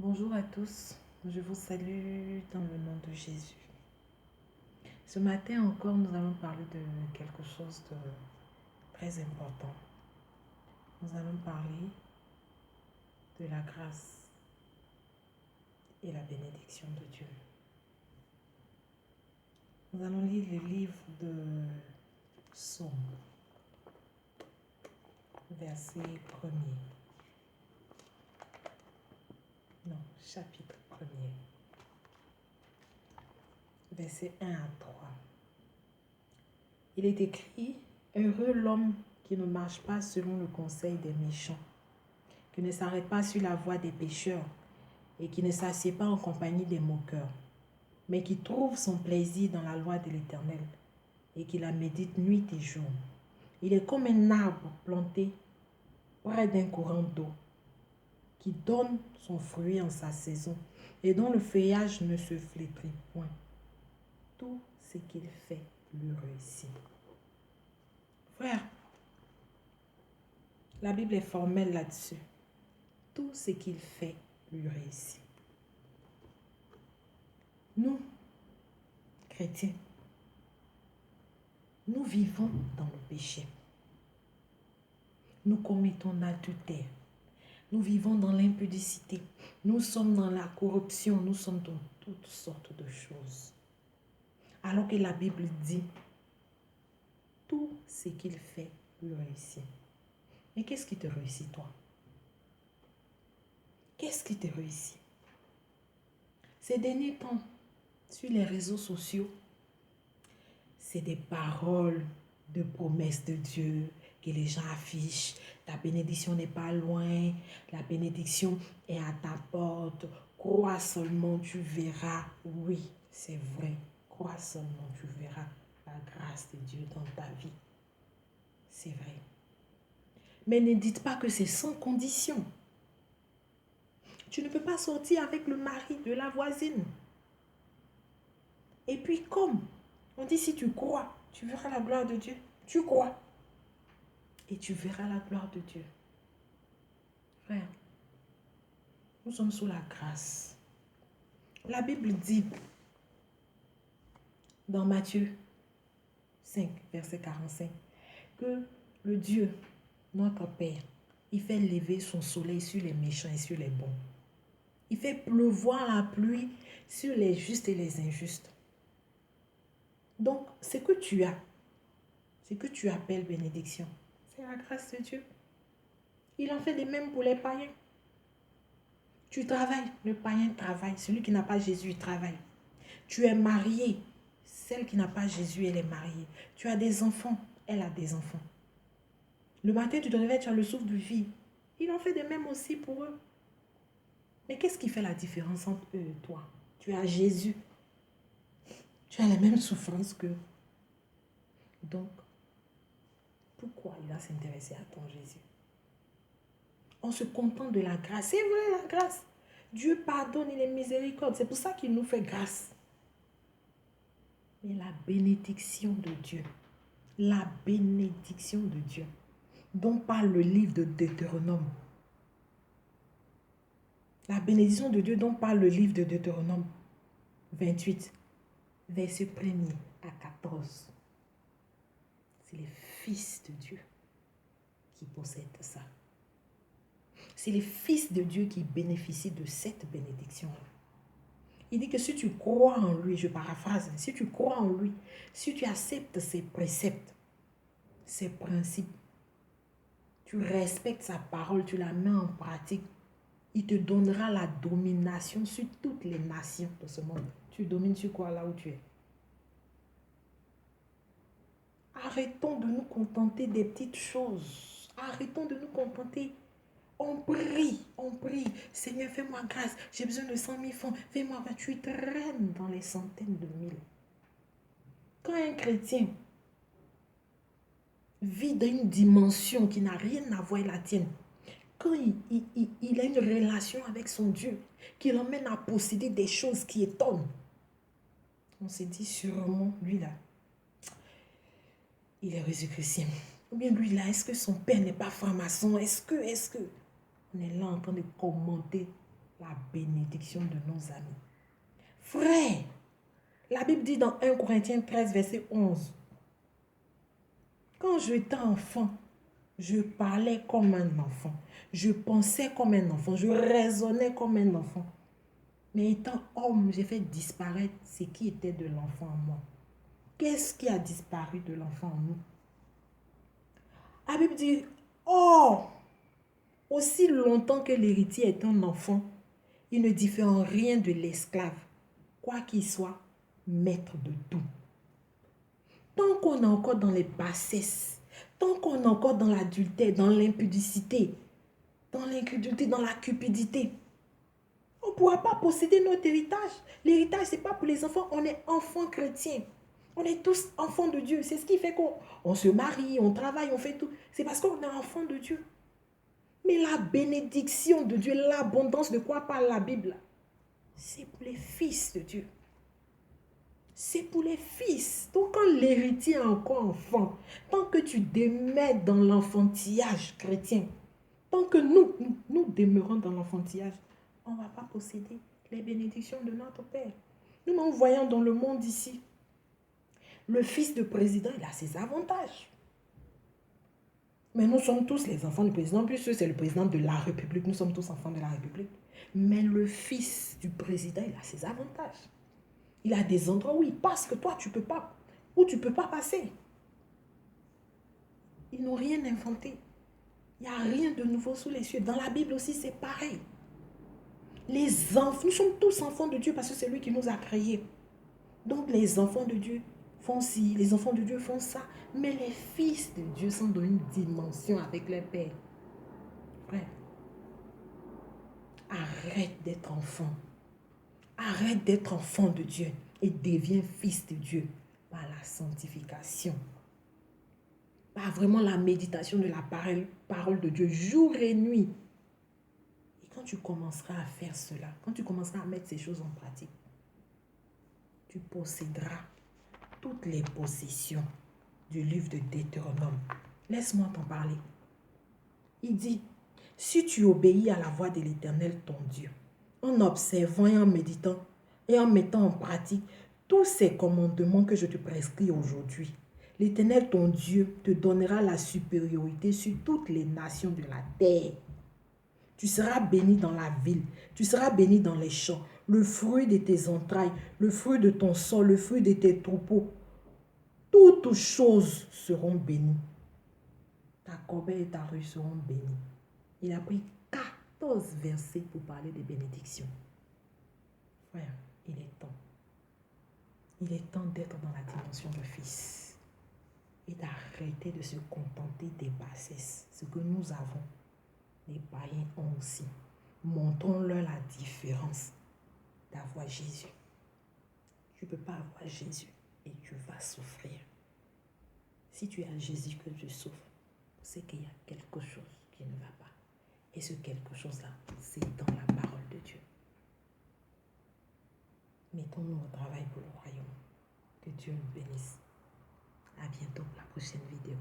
Bonjour à tous, je vous salue dans le nom de Jésus. Ce matin encore, nous allons parler de quelque chose de très important. Nous allons parler de la grâce et la bénédiction de Dieu. Nous allons lire le livre de Psaume, verset 1er. Non, chapitre 1er. Versets 1 à 3. Il est écrit: Heureux l'homme qui ne marche pas selon le conseil des méchants, qui ne s'arrête pas sur la voie des pécheurs et qui ne s'assied pas en compagnie des moqueurs, mais qui trouve son plaisir dans la loi de l'Éternel et qui la médite nuit et jour. Il est comme un arbre planté près d'un courant d'eau, qui donne son fruit en sa saison et dont le feuillage ne se flétrit point. Tout ce qu'il fait lui réussit. Frère, la Bible est formelle là-dessus. Tout ce qu'il fait lui réussit. Nous, chrétiens, nous vivons dans le péché. Nous commettons l'adultère. Nous vivons dans l'impudicité. Nous sommes dans la corruption. Nous sommes dans toutes sortes de choses. Alors que la Bible dit, tout ce qu'il fait lui réussit. Mais qu'est-ce qui te réussit, toi? Qu'est-ce qui te réussit? Ces derniers temps, sur les réseaux sociaux, c'est des paroles de promesses de Dieu que les gens affichent. La bénédiction n'est pas loin. La bénédiction est à ta porte. Crois seulement, tu verras. Oui, c'est vrai. Crois seulement, tu verras la grâce de Dieu dans ta vie. C'est vrai. Mais ne dites pas que c'est sans condition. Tu ne peux pas sortir avec le mari de la voisine. Et puis comme on dit, si tu crois, tu verras la gloire de Dieu. Tu crois. Et tu verras la gloire de Dieu. Frère, nous sommes sous la grâce. La Bible dit dans Matthieu 5, verset 45, que le Dieu, notre Père, il fait lever son soleil sur les méchants et sur les bons. Il fait pleuvoir la pluie sur les justes et les injustes. Donc, ce que tu as, ce que tu appelles bénédiction, c'est la grâce de Dieu. Il en fait de même pour les païens. Tu travailles, le païen travaille. Celui qui n'a pas Jésus, il travaille. Tu es marié. Celle qui n'a pas Jésus, elle est mariée. Tu as des enfants, elle a des enfants. Le matin, tu te réveilles, tu as le souffle de vie. Il en fait de même aussi pour eux. Mais qu'est-ce qui fait la différence entre eux et toi? Tu as Jésus. Tu as les mêmes souffrances qu'eux. Donc, pourquoi il va s'intéresser à ton Jésus? On se contente de la grâce. C'est vrai, la grâce. Dieu pardonne, il est miséricorde. C'est pour ça qu'il nous fait grâce. Mais la bénédiction de Dieu, la bénédiction de Dieu, dont parle le livre de Deutéronome. La bénédiction de Dieu dont parle le livre de Deutéronome 28, verset 1er à 14. C'est les fils de Dieu qui possèdent ça. C'est les fils de Dieu qui bénéficient de cette bénédiction-là. Il dit que si tu crois en lui, je paraphrase, si tu crois en lui, si tu acceptes ses préceptes, ses principes, tu respectes sa parole, tu la mets en pratique, il te donnera la domination sur toutes les nations de ce monde. Tu domines sur quoi là où tu es? Arrêtons de nous contenter des petites choses. Arrêtons de nous contenter. On prie. Seigneur, fais-moi grâce. J'ai besoin de 100 000 francs. Fais-moi grâce. Tu traînes dans les centaines de mille. Quand un chrétien vit dans une dimension qui n'a rien à voir avec la tienne, quand il a une relation avec son Dieu, qui l'emmène à posséder des choses qui étonnent, on se dit sûrement, lui là, il est Jésus-Christien. Ou bien lui là, est-ce que son père n'est pas franc-maçon? Est-ce que on est là en train de commenter la bénédiction de nos amis. Frère, la Bible dit dans 1 Corinthiens 13, verset 11, quand j'étais enfant, je parlais comme un enfant, je pensais comme un enfant, je raisonnais comme un enfant. Mais étant homme, j'ai fait disparaître ce qui était de l'enfant en moi. Qu'est-ce qui a disparu de l'enfant en nous? La Bible dit, oh, aussi longtemps que l'héritier est un enfant, il ne diffère en rien de l'esclave, quoi qu'il soit, maître de tout. Tant qu'on est encore dans les bassesses, tant qu'on est encore dans l'adultère, dans l'impudicité, dans l'incrédulité, dans la cupidité, on ne pourra pas posséder notre héritage. L'héritage, ce n'est pas pour les enfants, on est enfants chrétiens. On est tous enfants de Dieu. C'est ce qui fait qu'on se marie, on travaille, on fait tout. C'est parce qu'on est enfants de Dieu. Mais la bénédiction de Dieu, l'abondance de quoi parle la Bible, c'est pour les fils de Dieu. C'est pour les fils. Donc quand l'héritier est encore enfant, tant que tu demeures dans l'enfantillage chrétien, tant que nous demeurons dans l'enfantillage, on ne va pas posséder les bénédictions de notre Père. Nous voyons dans le monde ici, le fils de président, il a ses avantages. Mais nous sommes tous les enfants du président, puisque c'est le président de la République. Nous sommes tous enfants de la République. Mais le fils du président, il a ses avantages. Il a des endroits où il passe que toi, tu ne peux pas, où tu ne peux pas passer. Ils n'ont rien inventé. Il n'y a rien de nouveau sous les cieux. Dans la Bible aussi, c'est pareil. Les enfants, nous sommes tous enfants de Dieu parce que c'est lui qui nous a créés. Donc les enfants de Dieu font ci, les enfants de Dieu font ça. Mais les fils de Dieu sont dans une dimension avec leur Père. Frère, arrête d'être enfant. Arrête d'être enfant de Dieu et deviens fils de Dieu par la sanctification. Par vraiment la méditation de la parole de Dieu jour et nuit. Et quand tu commenceras à faire cela, quand tu commenceras à mettre ces choses en pratique, tu posséderas toutes les possessions du livre de Deutéronome. Laisse-moi t'en parler. Il dit, si tu obéis à la voix de l'Éternel, ton Dieu, en observant et en méditant et en mettant en pratique tous ces commandements que je te prescris aujourd'hui, l'Éternel, ton Dieu, te donnera la supériorité sur toutes les nations de la terre. Tu seras béni dans la ville, tu seras béni dans les champs, le fruit de tes entrailles, le fruit de ton sol, le fruit de tes troupeaux. Toutes choses seront bénies. Ta corbeille et ta rue seront bénies. Il a pris 14 versets pour parler des bénédictions. Frère, il est temps. Il est temps d'être dans la dimension de fils. Et d'arrêter de se contenter des bassesses. Ce que nous avons, les païens ont aussi. Montrons-leur la différence d'avoir Jésus. Tu ne peux pas avoir Jésus et tu vas souffrir. Si tu as Jésus que tu souffres, c'est qu'il y a quelque chose qui ne va pas. Et ce quelque chose-là, c'est dans la parole de Dieu. Mettons-nous au travail pour le royaume. Que Dieu nous bénisse. À bientôt pour la prochaine vidéo.